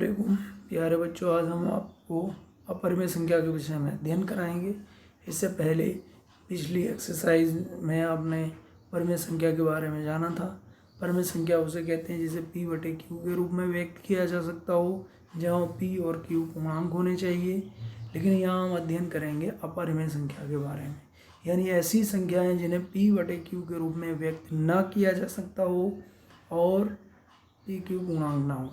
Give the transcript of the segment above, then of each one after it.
वालेकुम प्यारे बच्चों। आज हम आपको अपरिमेय संख्या के विषय में अध्ययन कराएंगे। इससे पहले पिछली एक्सरसाइज में आपने परिमेय संख्या के बारे में जाना था। परिमेय संख्या उसे कहते हैं जिसे p बटे q के रूप में व्यक्त किया जा सकता हो, जहाँ p और q पूर्णांक होने चाहिए। लेकिन यहाँ हम अध्ययन करेंगे अपरिमेय संख्या के बारे में, यानी ऐसी संख्याएँ जिन्हें p बटे q के रूप में व्यक्त न किया जा सकता हो और p q पूर्णांक ना हो।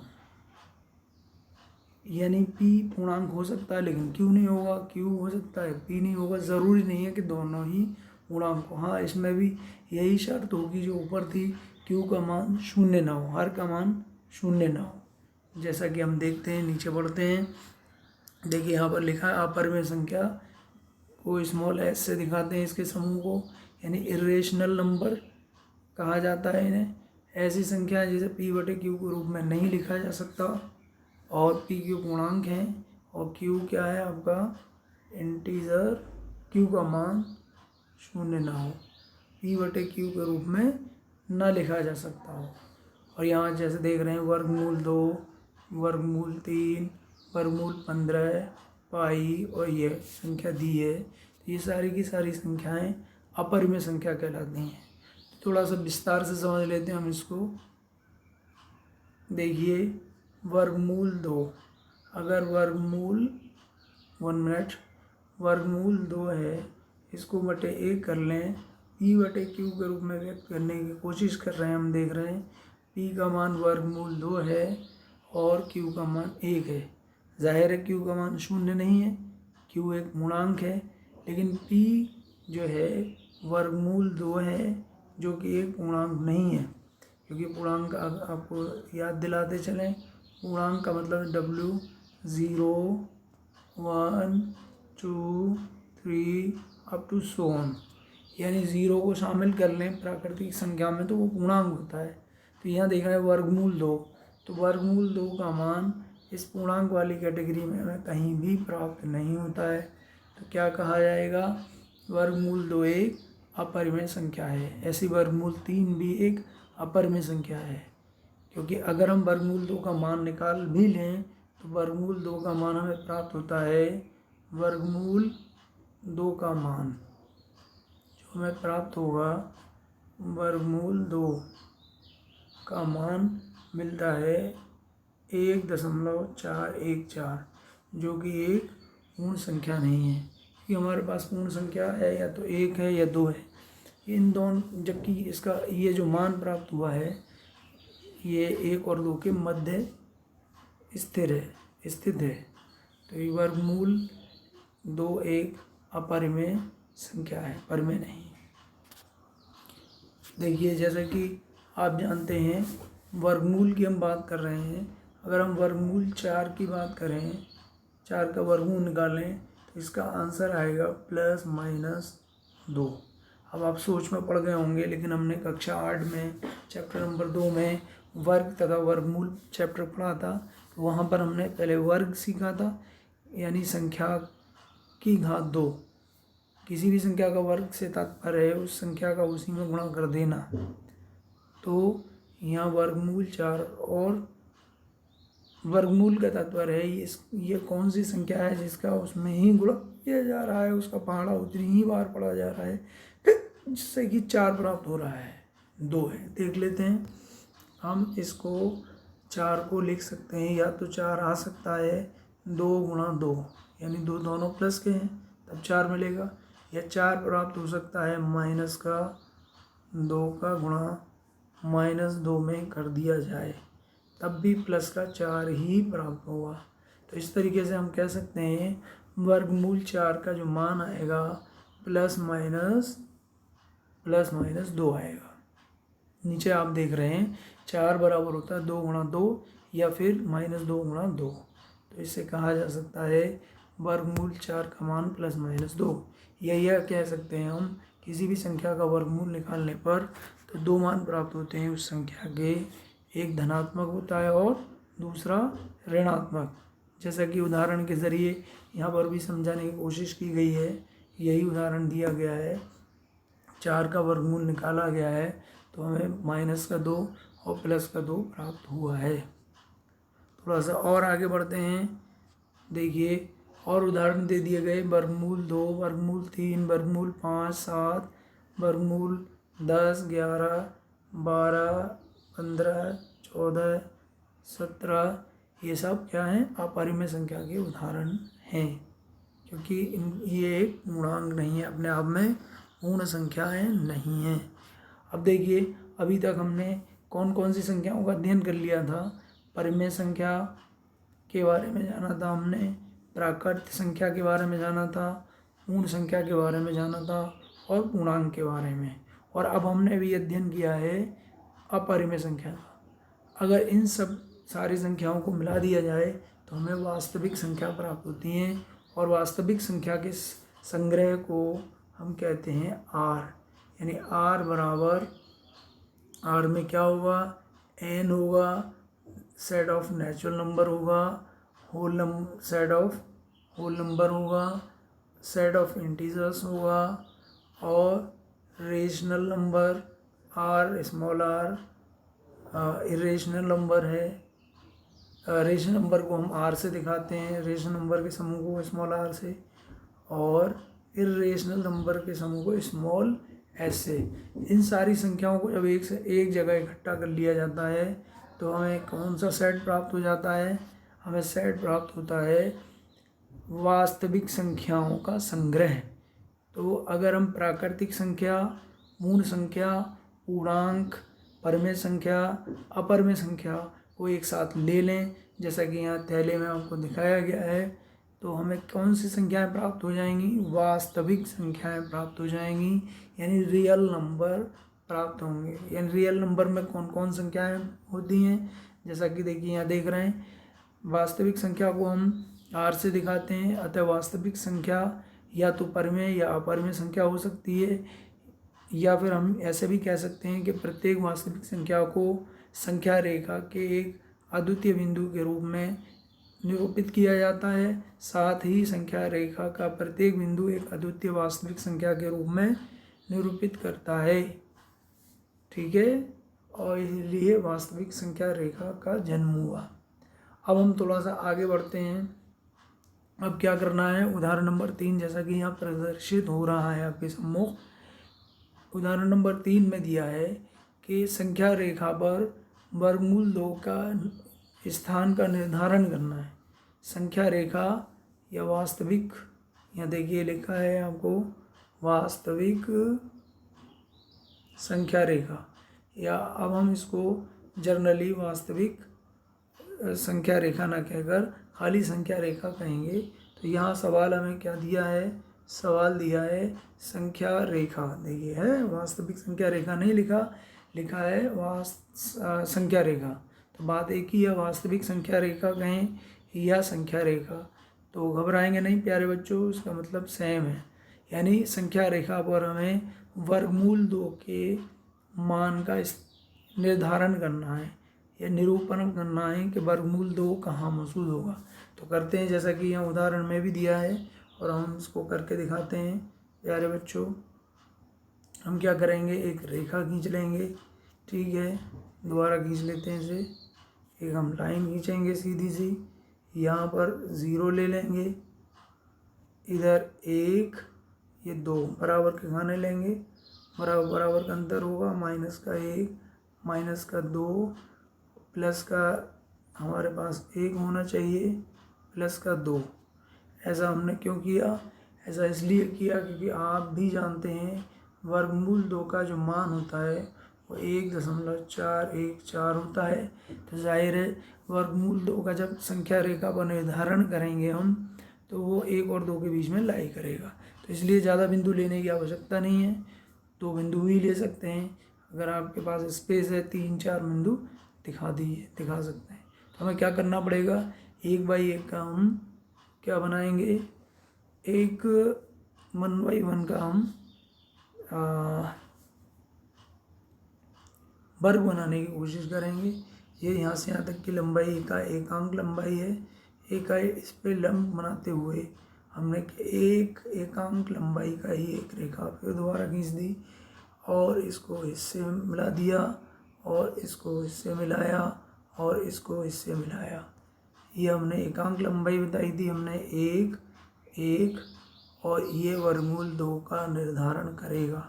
यानी p पूर्णांक हो सकता है लेकिन q नहीं होगा, q हो सकता है p नहीं होगा। ज़रूरी नहीं है कि दोनों ही पूर्णांक हो। हाँ, इसमें भी यही शर्त होगी जो ऊपर थी, q का मान शून्य ना हो, हर का मान शून्य ना हो। जैसा कि हम देखते हैं, नीचे बढ़ते हैं। देखिए यहाँ पर लिखा है अपरिमेय संख्या को स्मॉल s से दिखाते हैं इसके समूह को, यानी इरेशनल नंबर कहा जाता है इन्हें। ऐसी संख्या जिसे p बटे q के रूप में नहीं लिखा जा सकता और p q पूर्णांक है और q क्या है आपका इंटीजर, q का मान शून्य ना हो, p बटे q के रूप में ना लिखा जा सकता हो। और यहाँ जैसे देख रहे हैं वर्गमूल 2, वर्गमूल 3, वर्गमूल 15, पाई और ये संख्या दी है। तो ये सारी की सारी संख्याएं अपरिमेय संख्या कहलाती हैं। थोड़ा सा विस्तार से समझ लेते हैं हम इसको। देखिए वर्गमूल 2, अगर वर्गमूल 1 मिनट वर्गमूल 2 है, इसको बटे 1 कर लें, p बटे q के रूप में व्यक्त करने की कोशिश कर रहे हैं। हम देख रहे हैं p का मान वर्गमूल 2 है और q का मान 1 है। जाहिर है q का मान शून्य नहीं है, q एक पूर्णांक है, लेकिन p जो है वर्गमूल 2 है जो कि एक पूर्णांक नहीं है। क्योंकि पूर्णांक आपको याद दिलाते चलें, पूर्णांक का मतलब है w, 0, 1, 2, 3 up to so on. यानी 0 को शामिल कर लें प्राकृतिक संख्या में तो वो पूर्णांक होता है। तो यहाँ देख रहे हैं वर्गमूल 2, तो वर्गमूल 2 का मान इस पूर्णांक वाली कैटेगरी में हमें कहीं भी प्राप्त नहीं होता है। तो क्या कहा जाएगा, वर्गमूल 2 एक अपरिमेय संख्या है। ऐसी वर्गमूल 3 भी एक अपरिमेय संख्या है, क्योंकि अगर हम वर्गमूल 2 का मान निकाल भी लें तो वर्गमूल 2 का मान हमें प्राप्त होता है, वर्गमूल 2 का मान जो हमें प्राप्त होगा, वर्गमूल 2 का मान मिलता है 1.414, जो कि एक पूर्ण संख्या नहीं है। कि हमारे पास पूर्ण संख्या है या तो 1 है या 2 है, इन दोनों, जबकि इसका ये जो मान प्राप्त हुआ है ये 1 और 2 के मध्य स्थित है। तो ये वर्गमूल 2 एक अपरिमेय संख्या है, परिमेय नहीं। देखिए जैसा कि आप जानते हैं वर्गमूल की हम बात कर रहे हैं। अगर हम वर्गमूल 4 की बात करें, 4 का वर्गमूल निकालें तो इसका आंसर आएगा +-2। अब आप सोच में पड़ गए होंगे, लेकिन हमने कक्षा 8 में चैप्टर नंबर 2 में वर्ग तथा वर्गमूल चैप्टर पढ़ा था। तो वहाँ पर हमने पहले वर्ग सीखा था, यानी संख्या की घात 2। किसी भी संख्या का वर्ग से तात्पर्य है उस संख्या का उसी में गुणा कर देना। तो यहाँ वर्गमूल 4 और वर्गमूल का तात्पर्य है ये कौन सी संख्या है जिसका उसमें ही गुणा किया जा रहा है, उसका पहाड़ा उतनी ही बार पढ़ा जा रहा है, जिससे कि 4 प्राप्त हो रहा है। 2 है, देख लेते हैं। हम इसको 4 को लिख सकते हैं, या तो 4 आ सकता है 2 गुणा 2, यानी 2 दोनों प्लस के हैं तब 4 मिलेगा, या 4 प्राप्त हो सकता है माइनस का 2 का गुणा -2 में कर दिया जाए, तब भी प्लस का 4 ही प्राप्त होगा। तो इस तरीके से हम कह सकते हैं वर्गमूल 4 का जो मान आएगा +-2 आएगा। नीचे आप देख रहे हैं 4 बराबर होता है 2 गुणा 2 या फिर -2 गुणा 2। तो इससे कहा जा सकता है वर्गमूल 4 का मान +-2। यह कह सकते हैं हम किसी भी संख्या का वर्गमूल निकालने पर तो 2 मान प्राप्त होते हैं उस संख्या के, एक धनात्मक होता है और दूसरा ऋणात्मक। जैसा कि उदाहरण के ज़रिए यहाँ पर भी समझाने की कोशिश की गई है। यही उदाहरण दिया गया है, 4 का वर्गमूल निकाला गया है तो हमें -2 और +2 प्राप्त हुआ है। थोड़ा सा और आगे बढ़ते हैं। देखिए और उदाहरण दे दिए गए, वर्गमूल 2, वर्गमूल 3, वर्गमूल 5, 7, वर्गमूल 10, 11, 12, 15, 14, 17, ये सब क्या हैं, अपरिमेय संख्या के उदाहरण हैं, क्योंकि ये एक पूर्णांक नहीं है, अपने आप में पूर्ण संख्याएं नहीं हैं। अब देखिए अभी तक हमने कौन कौन सी संख्याओं का अध्ययन कर लिया था। परिमेय संख्या के बारे में जाना था हमने, प्राकृत संख्या के बारे में जाना था, पूर्ण संख्या के बारे में जाना था और पूर्णांक के बारे में। और अब हमने भी अध्ययन किया है अपरिमेय संख्या का। अगर इन सब सारी संख्याओं को मिला दिया जाए तो हमें वास्तविक संख्या प्राप्त होती हैं, और वास्तविक संख्या के संग्रह को हम कहते हैं आर। यानी आर बराबर, आर में क्या होगा, एन होगा, सेट ऑफ नेचुरल नंबर होगा, सेट ऑफ होल नंबर होगा, सेट ऑफ इंटीजर्स होगा, और rational number R small R irrational number है। रेशनल नंबर को हम आर से दिखाते हैं, रेशनल नंबर के समूह को स्मॉल आर से, और इरेशनल नंबर के समूह को स्मॉल एस से। इन सारी संख्याओं को जब एक जगह इकट्ठा कर लिया जाता है तो हमें कौन सा सेट प्राप्त हो जाता है, हमें सेट प्राप्त होता है वास्तविक संख्याओं का संग्रह। तो अगर हम प्राकृतिक संख्या, पूर्ण संख्या, पूर्णांक, परिमेय संख्या, अपरिमेय संख्या को एक साथ ले लें, जैसा कि यहाँ थैले में आपको दिखाया गया है, तो हमें कौन सी संख्याएं प्राप्त हो जाएंगी, वास्तविक संख्याएं प्राप्त हो जाएंगी, यानी रियल नंबर प्राप्त होंगे। यानी रियल नंबर में कौन कौन संख्याएं होती हैं, जैसा कि देखिए यहाँ देख रहे हैं, वास्तविक संख्या को हम आर से दिखाते हैं, अतः वास्तविक संख्या या तो परिमेय या अपरिमेय संख्या हो सकती है, या फिर हम ऐसे भी कह सकते हैं कि प्रत्येक वास्तविक संख्या को संख्या रेखा के एक अद्वितीय बिंदु के रूप में निरूपित किया जाता है। साथ ही संख्या रेखा का प्रत्येक बिंदु एक अद्वितीय वास्तविक संख्या के रूप में निरूपित करता है। ठीक है, और इसलिए वास्तविक संख्या रेखा का जन्म हुआ। अब हम थोड़ा सा आगे बढ़ते हैं। अब क्या करना है, उदाहरण नंबर 3 जैसा कि यहाँ प्रदर्शित हो रहा है आपके सम्मुख, उदाहरण नंबर 3 में दिया है कि संख्या रेखा पर वर्गमूल 2 का स्थान का निर्धारण करना है। संख्या रेखा या वास्तविक, यहाँ देखिए लिखा है आपको वास्तविक संख्या रेखा, या अब हम इसको जर्नली वास्तविक संख्या रेखा ना कहकर खाली संख्या रेखा कहेंगे। तो यहाँ सवाल हमें क्या दिया है, सवाल दिया है संख्या रेखा, देखिए है वास्तविक संख्या रेखा नहीं लिखा है संख्या रेखा। तो बात एक ही है, वास्तविक संख्या रेखा कहें या संख्या रेखा, तो घबराएंगे नहीं प्यारे बच्चों, इसका मतलब सेम है। यानी संख्या रेखा पर हमें वर्गमूल 2 के मान का निर्धारण करना है या निरूपण करना है कि वर्गमूल 2 कहाँ मौजूद होगा। तो करते हैं, जैसा कि यहाँ उदाहरण में भी दिया है और हम इसको करके दिखाते हैं। प्यारे बच्चों, हम क्या करेंगे, एक रेखा खींच लेंगे, ठीक है, दोबारा खींच लेते हैं इसे, एक हम लाइन खींचेंगे सीधी सी, यहाँ पर 0 ले लेंगे, इधर 1, ये 2 बराबर के खाने लेंगे, बराबर का अंतर होगा, माइनस का 1, माइनस का 2, प्लस का हमारे पास 1 होना चाहिए, प्लस का 2। ऐसा हमने क्यों किया, ऐसा इसलिए किया क्योंकि आप भी जानते हैं वर्गमूल 2 का जो मान होता है वो 1.414 होता है। तो जाहिर है वर्गमूल 2 का जब संख्या रेखा पर निर्धारण करेंगे हम, तो वो 1 और 2 के बीच में लाई करेगा। तो इसलिए ज़्यादा बिंदु लेने की आवश्यकता नहीं है, 2 बिंदु ही ले सकते हैं। अगर आपके पास स्पेस है 3-4 बिंदु दिखा सकते हैं। तो हमें क्या करना पड़ेगा, 1/1 का हम क्या बनाएंगे, 1/1 का हम वर्ग बनाने की कोशिश करेंगे। ये यहाँ से यहाँ तक की लंबाई का एकांक लंबाई है, इस पे लंब बनाते हुए हमने एक एकांक लंबाई का ही एक रेखा फिर दोबारा खींच दी और इसको इससे मिला दिया और इसको इससे मिलाया और इसको इससे मिलाया। ये हमने एकांक लंबाई बताई थी हमने 1 1 और ये वर्गमूल 2 का निर्धारण करेगा।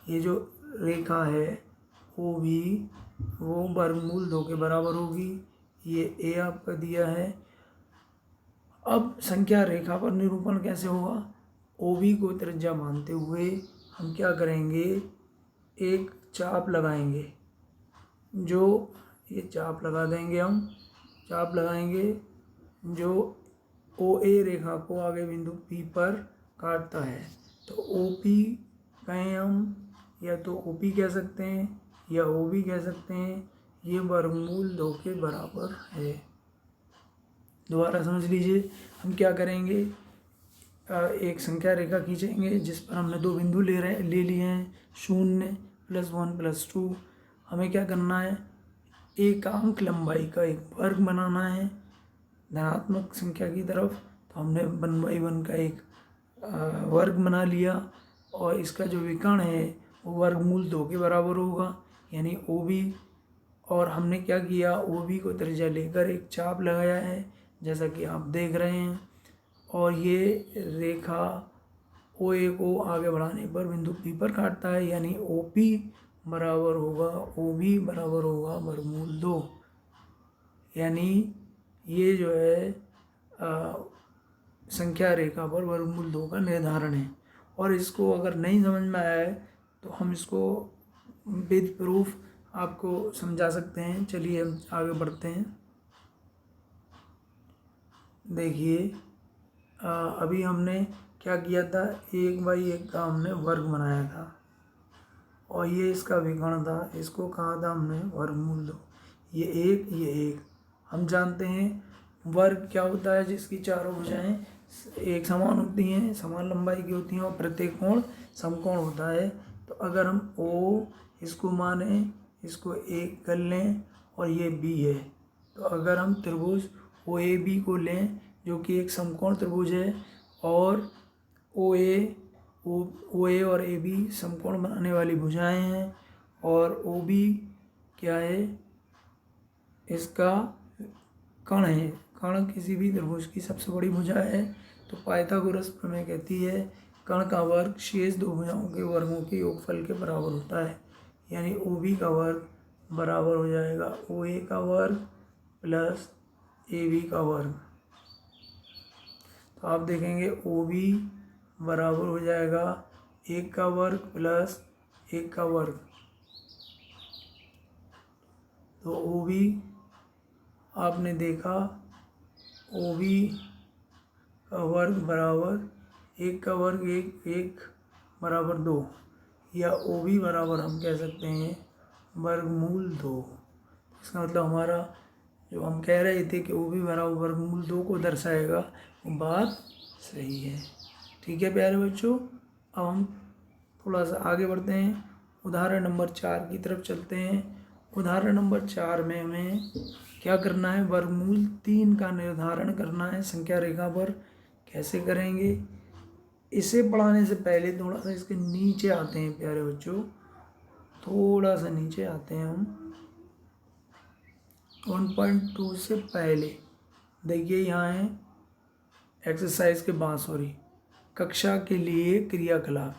ये जो रेखा है वो भी वो वर्गमूल 2 के बराबर होगी। ये ए आपका दिया है। अब संख्या रेखा पर निरूपण कैसे होगा? OB को त्रिज्या मानते हुए हम क्या करेंगे, एक चाप लगाएंगे। जो ये चाप लगा देंगे, हम चाप लगाएंगे जो OA रेखा को आगे बिंदु P पर काटता है। तो OP कहें हम, या तो OP कह सकते हैं या OB कह सकते हैं। ये वर्गमूल 2 के बराबर है। दोबारा समझ लीजिए, हम क्या करेंगे, एक संख्या रेखा खींचेंगे जिस पर हमने 2 बिंदु ले लिए हैं, 0 +1 +2। हमें क्या करना है, एकांक लंबाई का एक वर्ग बनाना है धनात्मक संख्या की तरफ। तो हमने 1/1 का एक वर्ग बना लिया और इसका जो विकर्ण है वो वर्गमूल 2 के बराबर होगा, यानी OB। और हमने क्या किया, OB को त्रिज्या लेकर एक चाप लगाया है जैसा कि आप देख रहे हैं। और ये रेखा OA को आगे बढ़ाने पर बिंदु P पर काटता है, यानी OP बराबर होगा OB बराबर होगा वर्गमूल 2। यानी ये जो है संख्या रेखा पर वर्गमूल 2 का निर्धारण है। और इसको अगर नहीं समझ में आया है तो हम इसको विद प्रूफ आपको समझा सकते हैं। चलिए हम आगे बढ़ते हैं। देखिए, अभी हमने क्या किया था, 1/1 का हमने वर्ग बनाया था और ये इसका विकर्ण था, इसको कहा था हमने वर्गमूल 2। ये 1 हम जानते हैं वर्ग क्या होता है, जिसकी चारों भुजाएं एक समान होती हैं, समान लंबाई की होती हैं और प्रत्येक कोण समकोण होता है। तो अगर हम O इसको माने, इसको 1 कर लें और ये B है, तो अगर हम त्रिभुज OAB को लें जो कि एक समकोण त्रिभुज है और OA और AB समकोण बनाने वाली भुजाएं हैं और OB क्या है, इसका कण है। कण किसी भी त्रिभुज की सबसे बड़ी भुजा है। तो पाइथागोरस प्रमेय कहती है कण का वर्ग शेष 2 भुजाओं के वर्गों के योगफल के बराबर होता है, यानी OB का वर्ग बराबर हो जाएगा OA का वर्ग प्लस AB का वर्ग। तो आप देखेंगे OB बराबर हो जाएगा 1 का वर्ग प्लस 1 का वर्ग। तो OB आपने देखा, OB का वर्ग बराबर 1 का वर्ग 1 बराबर 2, या OB बराबर हम कह सकते हैं वर्गमूल 2। इसका मतलब हमारा जो हम कह रहे थे कि OB बराबर वर्गमूल 2 को दर्शाएगा, वो बात सही है। ठीक है प्यारे बच्चों, अब हम थोड़ा सा आगे बढ़ते हैं, उदाहरण नंबर 4 की तरफ चलते हैं। उदाहरण नंबर 4 में हमें क्या करना है, वर्गमूल 3 का निर्धारण करना है संख्या रेखा पर। कैसे करेंगे, इसे पढ़ाने से पहले थोड़ा सा इसके नीचे आते हैं प्यारे बच्चों, थोड़ा सा नीचे आते हैं हम 1.2 से पहले। देखिए यहाँ है एक्सरसाइज के 22 कक्षा के लिए क्रियाकलाप,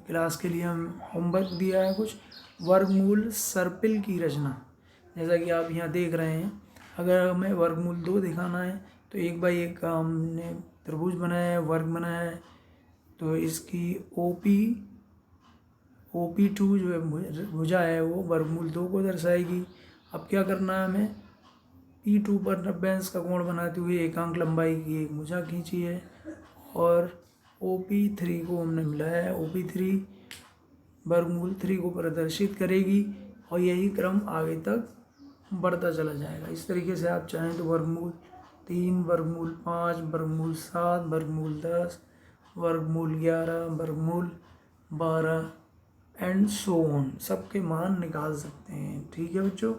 क्लास के लिए हम होमवर्क दिया है कुछ, वर्गमूल सर्पिल की रचना। जैसा कि आप यहाँ देख रहे हैं, अगर हमें वर्गमूल 2 दिखाना है तो 1/1 का हमने त्रिभुज बनाया है, वर्ग बनाया है। तो इसकी OP2 जो है भुजा है वो वर्गमूल 2 को दर्शाएगी। अब क्या करना है, हमें P2 पर 90 अंश का कोण बनाते हुए एकांक लंबाई की एक भुजा खींची है और OP3 को हमने मिलाया है। OP3 वर्गमूल 3 को प्रदर्शित करेगी और यही क्रम आगे तक बढ़ता चला जाएगा। इस तरीके से आप चाहें तो वर्गमूल 3, वर्गमूल 5, वर्गमूल 7, वर्गमूल 10, वर्गमूल 11, वर्गमूल 12 एंड सो ऑन सबके मान निकाल सकते हैं। ठीक है बच्चों,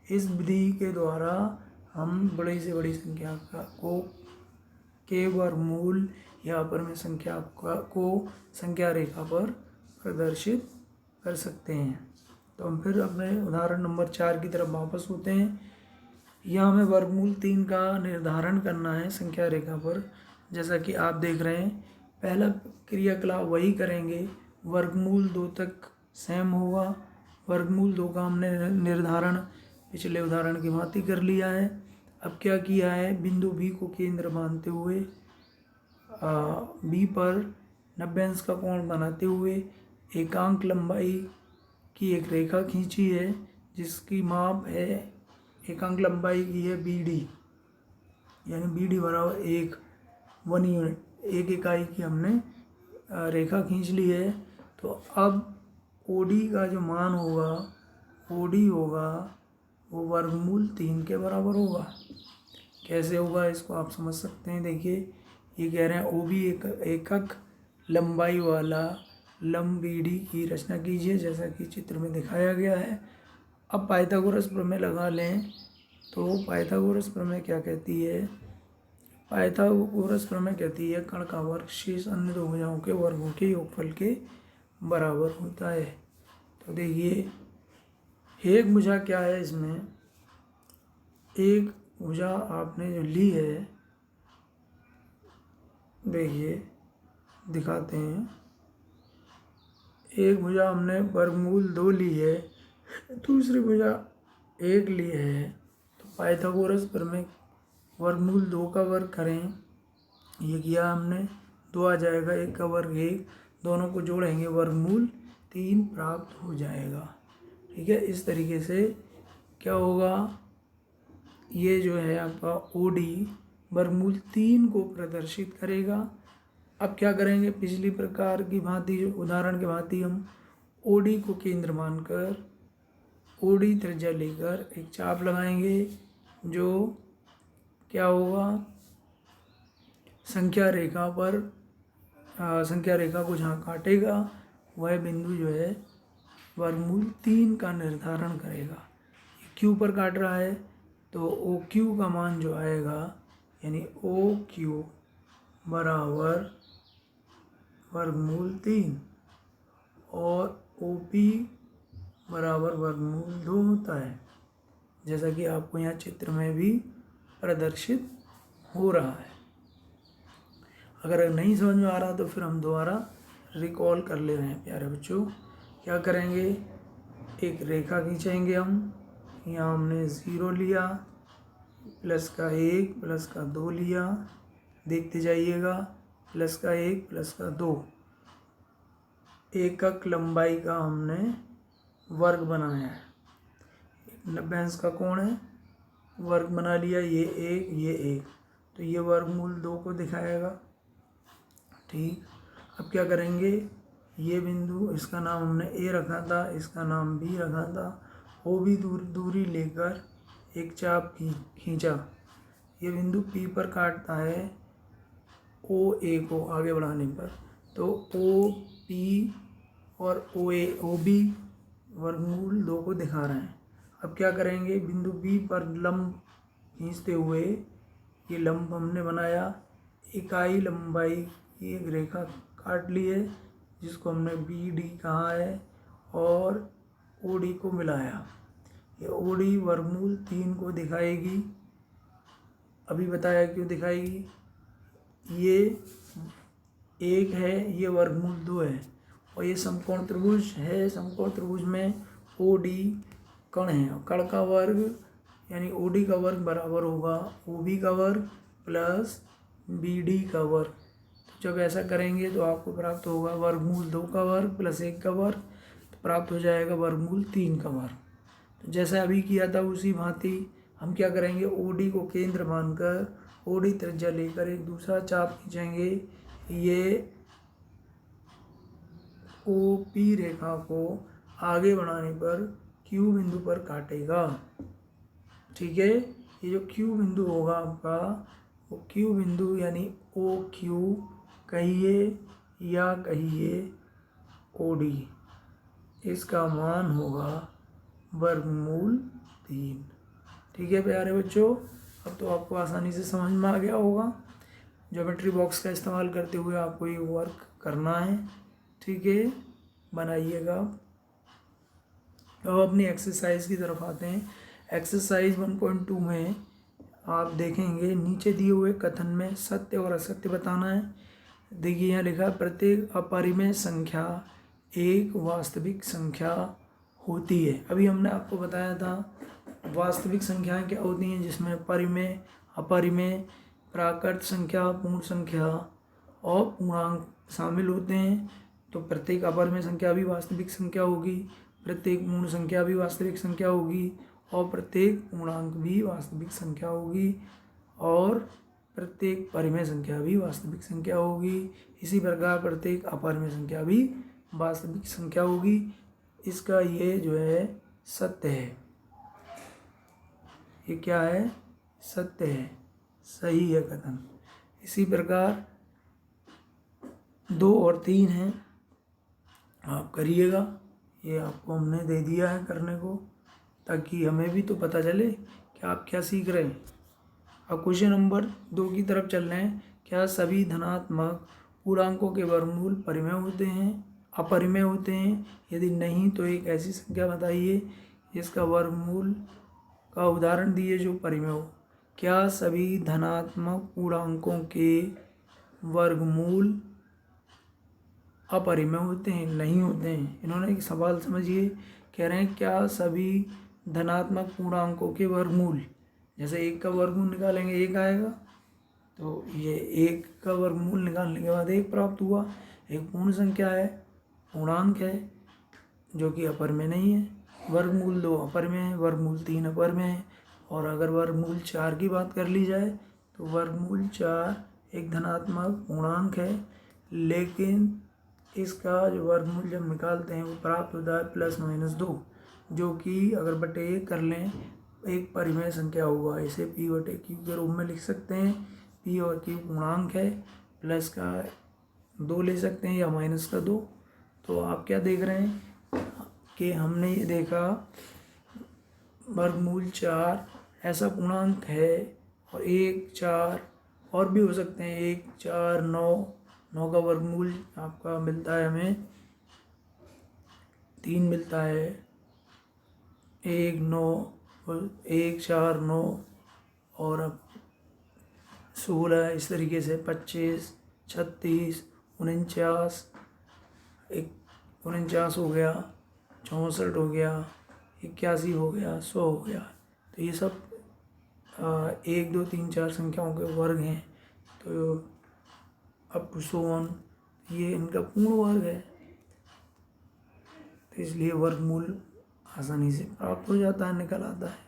इस विधि के द्वारा हम बड़ी से बड़ी संख्या के वर्गमूल या अपरिमेय संख्या को संख्या रेखा पर प्रदर्शित कर सकते हैं। तो हम फिर अपने उदाहरण नंबर 4 की तरफ वापस होते हैं। यहाँ हमें वर्गमूल 3 का निर्धारण करना है संख्या रेखा पर। जैसा कि आप देख रहे हैं, पहला क्रियाकलाप वही करेंगे, वर्गमूल 2 तक सेम होगा। वर्गमूल 2 का हमने निर्धारण पिछले उदाहरण की भांति कर लिया है। अब क्या किया है, बिंदु बी को केंद्र मानते हुए बी पर 90 अंश का कोण बनाते हुए एकांक लंबाई की एक रेखा खींची है, जिसकी माप है, एकांक लंबाई की है BD, यानी BD बराबर 1 यूनिट, 1 इकाई की हमने रेखा खींच ली है। तो अब OD का जो मान होगा, OD होगा वो वर्गमूल 3 के बराबर होगा। कैसे होगा इसको आप समझ सकते हैं। देखिए, ये कह रहे हैं OB एकक लंबाई वाला लंब BD की रचना कीजिए, जैसा कि चित्र में दिखाया गया है। अब पाइथागोरस प्रमेय लगा लें। तो पाइथागोरस प्रमेय क्या कहती है, पाइथागोरस प्रमेय कहती है कण का वर्ग शेष अन्य दो भुजाओं के वर्गों के योगफल के बराबर होता है। तो देखिए, एक भुजा क्या है, इसमें एक भुजा आपने जो ली है, देखिए दिखाते हैं, एक भुजा हमने वर्गमूल 2 ली है, दूसरी भुजा 1 ली है। तो पाइथागोरस प्रमेय वर्गमूल 2 का वर्ग करें, ये किया हमने, 2 आ जाएगा, 1 का वर्ग 1, दोनों को जोड़ेंगे वर्गमूल 3 प्राप्त हो जाएगा। ठीक है, इस तरीके से क्या होगा, ये जो है आपका OD वर्गमूल 3 को प्रदर्शित करेगा। अब क्या करेंगे, पिछली प्रकार की भांति, उदाहरण की भांति हम OD को केंद्र मानकर OD त्रिज्या लेकर एक चाप लगाएंगे, जो क्या होगा, संख्या रेखा पर संख्या रेखा को जहाँ काटेगा वह बिंदु जो है वर्गमूल 3 का निर्धारण करेगा। Q पर काट रहा है, तो OQ का मान जो आएगा, यानी OQ बराबर वर्गमूल 3 और OP बराबर वर्गमूल 2 होता है, जैसा कि आपको यहाँ चित्र में भी प्रदर्शित हो रहा है। अगर नहीं समझ में आ रहा तो फिर हम दोबारा रिकॉल कर ले रहे हैं प्यारे बच्चों। क्या करेंगे, एक रेखा खींचेंगे हम, यहाँ हमने 0 लिया, प्लस का 1 प्लस का 2 लिया, देखते जाइएगा, प्लस का 1 प्लस का 2, एकक लंबाई का हमने वर्ग बनाया है, 90 अंश का कोण है, वर्ग बना लिया, ये 1 ये 1, तो ये वर्गमूल 2 को दिखाएगा। ठीक, अब क्या करेंगे, ये बिंदु, इसका नाम हमने A रखा था, इसका नाम B रखा था, वो भी दूरी लेकर एक चाप खींचा, ये बिंदु P पर काटता है OA को आगे बढ़ाने पर, तो OP और OB वर्गमूल 2 को दिखा रहे हैं। अब क्या करेंगे, बिंदु B पर लंब खींचते हुए, ये लंब हमने बनाया, इकाई लंबाई की एक रेखा काट ली है, जिसको हमने BD कहा है, और OD को मिलाया। ये OD वर्गमूल 3 को दिखाएगी। अभी बताया क्यों दिखाएगी, ये 1 है, ये वर्गमूल 2 है, और ये समकोण त्रिभुज है, समकोण त्रिभुज में OD कण है, और कण का वर्ग यानी OD का वर्ग बराबर होगा OB का वर्ग प्लस BD का वर्ग। तो जब ऐसा करेंगे तो आपको प्राप्त होगा वर्गमूल 2 का वर्ग प्लस 1 का वर्ग, तो प्राप्त हो जाएगा वर्गमूल 3 का वर्ग। तो जैसा अभी किया था उसी भांति हम क्या करेंगे, OD को केंद्र मानकर OD त्रिज्या लेकर एक दूसरा चाप खींचेंगे, ये OP रेखा को आगे बढ़ाने पर Q बिंदु पर काटेगा। ठीक है, ये जो Q बिंदु होगा आपका, वो Q बिंदु यानी OQ कहिए या कहिए OD, इसका मान होगा वर्गमूल 3। ठीक है प्यारे बच्चों, अब तो आपको आसानी से समझ में आ गया होगा। ज्योमेट्री बॉक्स का इस्तेमाल करते हुए आपको ये वर्क करना है। ठीक है, बनाइएगा। अब अपनी एक्सरसाइज की तरफ आते हैं। एक्सरसाइज 1.2 में आप देखेंगे नीचे दिए हुए कथन में सत्य और असत्य बताना है। देखिए यहाँ लिखा है प्रत्येक अपरिमेय संख्या एक वास्तविक संख्या होती है। अभी हमने आपको बताया था वास्तविक संख्याएं क्या होती हैं, जिसमें परिमेय, अपरिमेय, प्राकृत संख्या, पूर्ण संख्या और पूर्णांक शामिल होते हैं। तो प्रत्येक अपरिमेय संख्या भी वास्तविक संख्या होगी, प्रत्येक पूर्ण संख्या भी वास्तविक संख्या होगी और प्रत्येक पूर्णांक भी वास्तविक संख्या होगी और प्रत्येक परिमेय संख्या भी वास्तविक संख्या होगी। इसी प्रकार प्रत्येक अपरिमेय संख्या भी वास्तविक संख्या होगी। इसका ये जो है सत्य है, ये क्या है, सत्य है, सही है कथन। इसी प्रकार 2 और 3 हैं, आप करिएगा, ये आपको हमने दे दिया है करने को, ताकि हमें भी तो पता चले कि आप क्या सीख रहे हैं। अब क्वेश्चन नंबर 2 की तरफ चल रहे हैं। क्या सभी धनात्मक पूर्णांकों के वर्गमूल परिमेय होते हैं, अपरिमेय होते हैं? यदि नहीं तो एक ऐसी संख्या बताइए जिसका वर्गमूल का उदाहरण दिए जो परिमेय हो। क्या सभी धनात्मक पूर्णांकों के वर्गमूल अपरिमेय होते हैं? नहीं होते हैं। इन्होंने एक सवाल समझिए, कह रहे हैं क्या सभी धनात्मक पूर्णांकों के वर्गमूल, जैसे 1 का वर्गमूल निकालेंगे 1 आएगा, तो ये 1 का वर्गमूल निकालने के बाद 1 प्राप्त हुआ। एक पूर्ण संख्या है, पूर्णांक है जो कि अपरिमेय नहीं है। वर्गमूल 2 अपरिमेय है, वर्गमूल 3 अपरिमेय है। और अगर वर्गमूल 4 की बात कर ली जाए तो वर्गमूल 4 एक धनात्मक पूर्णांक है, लेकिन इसका जो वर्गमूल जब निकालते हैं वो प्राप्त होता है +-2, जो कि अगर बटे 1 कर लें एक परिमेय संख्या होगा। इसे P/Q के रूप में लिख सकते हैं। P और Q पूर्णांक है, प्लस का 2 ले सकते हैं या माइनस का 2। तो आप क्या देख रहे हैं कि हमने ये देखा वर्गमूल 4 ऐसा पूर्णांक है, और 1, 4 और भी हो सकते हैं, 1, 4, 9 का वर्गमूल आपका मिलता है हमें 3 मिलता है, 1, 9, 1, 4, 9 और अब 16, इस तरीके से 25, 36, 49, 49 हो गया, 64 हो गया, 81 हो गया, 100 हो गया। तो ये सब 1, 2, 3, 4 संख्याओं के वर्ग हैं। तो अप टू 100 ये इनका पूर्ण वर्ग है, तो इसलिए वर्गमूल आसानी से प्राप्त हो जाता है, निकल आता है।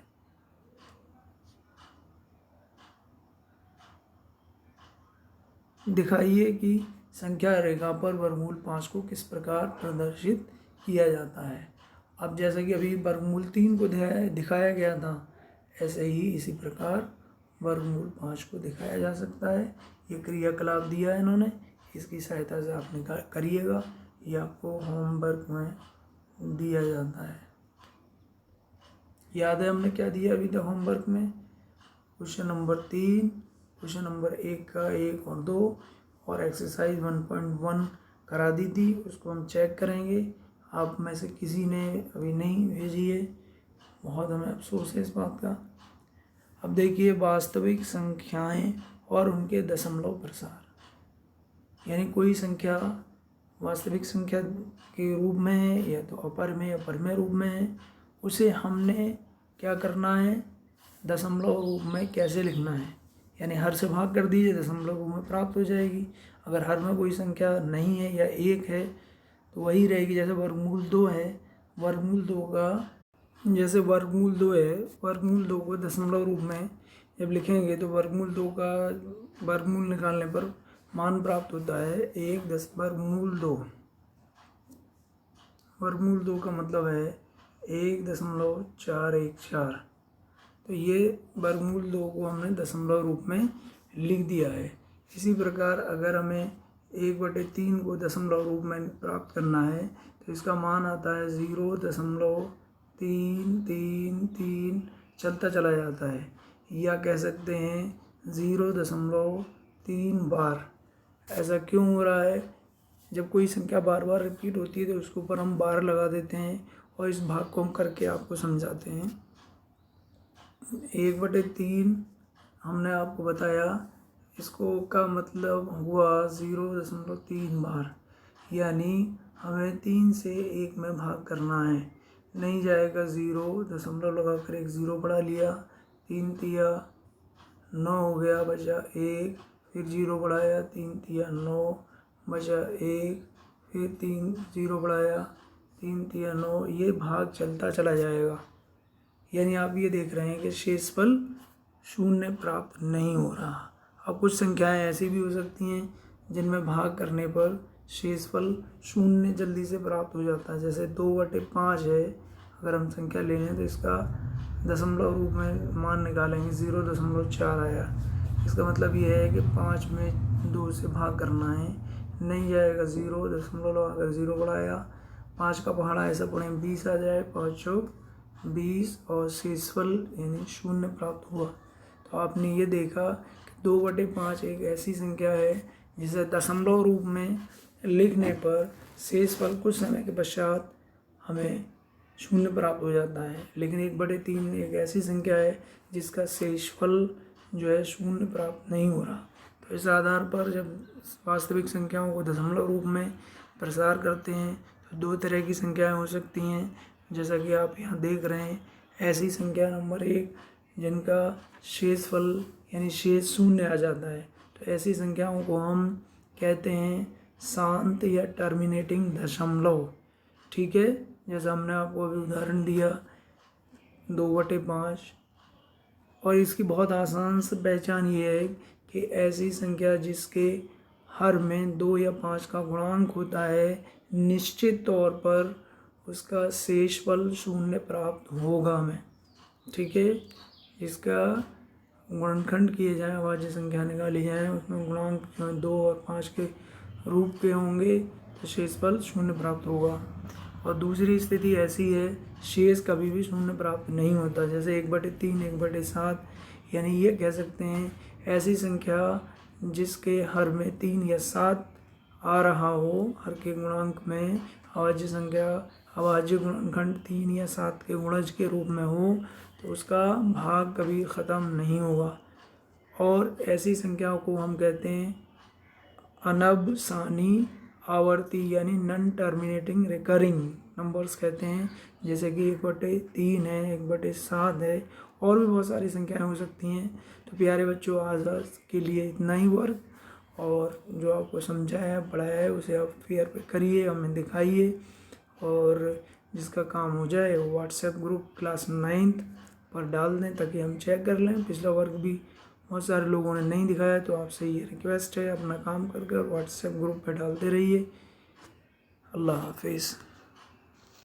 दिखाइए कि संख्या रेखा पर वर्गमूल 5 को किस प्रकार प्रदर्शित किया जाता है। अब जैसा कि अभी वर्गमूल 3 को दिखाया गया था, ऐसे ही इसी प्रकार वर्गमूल 5 को दिखाया जा सकता है। ये क्रियाकलाप दिया है इन्होंने, इसकी सहायता से आप करिएगा, ये आपको होमवर्क में दिया जाता है। याद है हमने क्या दिया अभी तक होमवर्क में? क्वेश्चन नंबर 3, क्वेश्चन नंबर 1 का 1 और 2 और एक्सरसाइज 1.1 करा दी थी, उसको हम चेक करेंगे। आप में से किसी ने अभी नहीं भेजी है, बहुत हमें अफसोस है इस बात का। अब देखिए वास्तविक संख्याएं और उनके दशमलव प्रसार, यानी कोई संख्या वास्तविक संख्या के रूप में है या तो अपरिमेय परिमेय रूप में है, उसे हमने क्या करना है, दशमलव रूप में कैसे लिखना है। यानी हर से भाग कर दीजिए, दशमलव रूप में प्राप्त हो जाएगी। अगर हर में कोई संख्या नहीं है या 1 है तो वही रहेगी। जैसे वर्गमूल 2 है, वर्गमूल 2 का जैसे वर्गमूल 2 है, वर्गमूल 2 को दशमलव रूप में जब लिखेंगे तो वर्गमूल 2 का वर्गमूल निकालने पर मान प्राप्त होता है 1 वर्गमूल 2। वर्गमूल 2 का मतलब है 1.414। तो ये वर्गमूल 2 को हमने दशमलव रूप में लिख दिया है। इसी प्रकार अगर हमें 1/3 को दशमलव रूप में प्राप्त करना है तो इसका मान आता है 0.333 चलता चला जाता है, या कह सकते हैं 0.3 बार। ऐसा क्यों हो रहा है? जब कोई संख्या बार बार रिपीट होती है तो उसके ऊपर हम बार लगा देते हैं, और इस भाग को हम करके आपको समझाते हैं। 1/3 हमने आपको बताया, इसको का मतलब हुआ 0.3 बार, यानी हमें 3 से 1 में भाग करना है। नहीं जाएगा 0, दशमलव लगा कर एक 0 बढ़ा लिया, 3 तिया 9 हो गया, बचा 1, फिर 0 बढ़ाया, 3 तिया 9 बचा 1, फिर 3 0 बढ़ाया, 3 तिया 9, ये भाग चलता चला जाएगा। यानी आप ये देख रहे हैं कि शेषफल शून्य प्राप्त नहीं हो रहा। अब कुछ संख्याएं ऐसी भी हो सकती हैं जिनमें भाग करने पर शेषफल शून्य जल्दी से प्राप्त हो जाता है। जैसे 2/5 है, अगर हम संख्या ले लें तो इसका दशमलव रूप में मान निकालेंगे, 0.4 आया। इसका मतलब ये है कि 5 में 2 से भाग करना है। नहीं जाएगा 0, दशमलव लगाकर 0 बढ़ाया, 5 का पहाड़ा ऐसा पढ़ें 20 आ जाए, 5 चौक 20 और शेषफल यानी शून्य प्राप्त हुआ। तो आपने ये देखा कि 2/5 एक ऐसी संख्या है जिसे दशमलव रूप में लिखने पर शेषफल कुछ समय के पश्चात हमें शून्य प्राप्त हो जाता है। लेकिन 1/3 एक ऐसी संख्या है जिसका शेषफल जो है शून्य प्राप्त नहीं हो रहा। तो इस आधार पर जब वास्तविक संख्याओं को दशमलव रूप में प्रसार करते हैं तो 2 तरह की संख्याएं हो सकती हैं, जैसा कि आप यहाँ देख रहे हैं। ऐसी संख्या नंबर 1 जिनका शेषफल यानी शेष शून्य आ जाता है, तो ऐसी संख्याओं को हम कहते हैं शांत या टर्मिनेटिंग दशमलव। ठीक है, जैसा हमने आपको अभी उदाहरण दिया 2/5। और इसकी बहुत आसान से पहचान ये है कि ऐसी संख्या जिसके हर में 2 या 5 का गुणांक होता है, निश्चित तौर पर उसका शेषफल शून्य प्राप्त होगा हमें। ठीक है, इसका गुणनखंड किए जाएँ, अभाज्य संख्या निकाली जाए, उसमें गुणांक 2 और 5 के रूप के होंगे तो शेषफल शून्य प्राप्त होगा। और दूसरी स्थिति ऐसी है, शेष कभी भी शून्य प्राप्त नहीं होता, जैसे 1/3, 1/7। यानी ये कह सकते हैं ऐसी संख्या जिसके हर में 3 या 7 आ रहा हो, हर के गुणांक में अभाज्य संख्या, अभाज्य गुणनखंड 3 या 7 के गुणज के रूप में हो, तो उसका भाग कभी ख़त्म नहीं होगा। और ऐसी संख्याओं को हम कहते हैं अनबसानी आवर्ती यानी नॉन टर्मिनेटिंग रिकरिंग नंबर्स कहते हैं, जैसे कि 1/3 है, 1/7 है, और भी बहुत सारी संख्याएं हो सकती हैं। तो प्यारे बच्चों, आज के लिए इतना ही वर्क, और जो आपको समझाया पढ़ाया है उसे आप फेयर पे करिए, हमें दिखाइए, और जिसका काम हो जाए वो व्हाट्सएप ग्रुप क्लास 9th पर डाल दें ताकि हम चेक कर लें। पिछला वर्क भी बहुत सारे लोगों ने नहीं दिखाया, तो आपसे ये रिक्वेस्ट है, अपना काम कर कर व्हाट्सएप ग्रुप पे डालते रहिए। अल्लाह हाफिज़।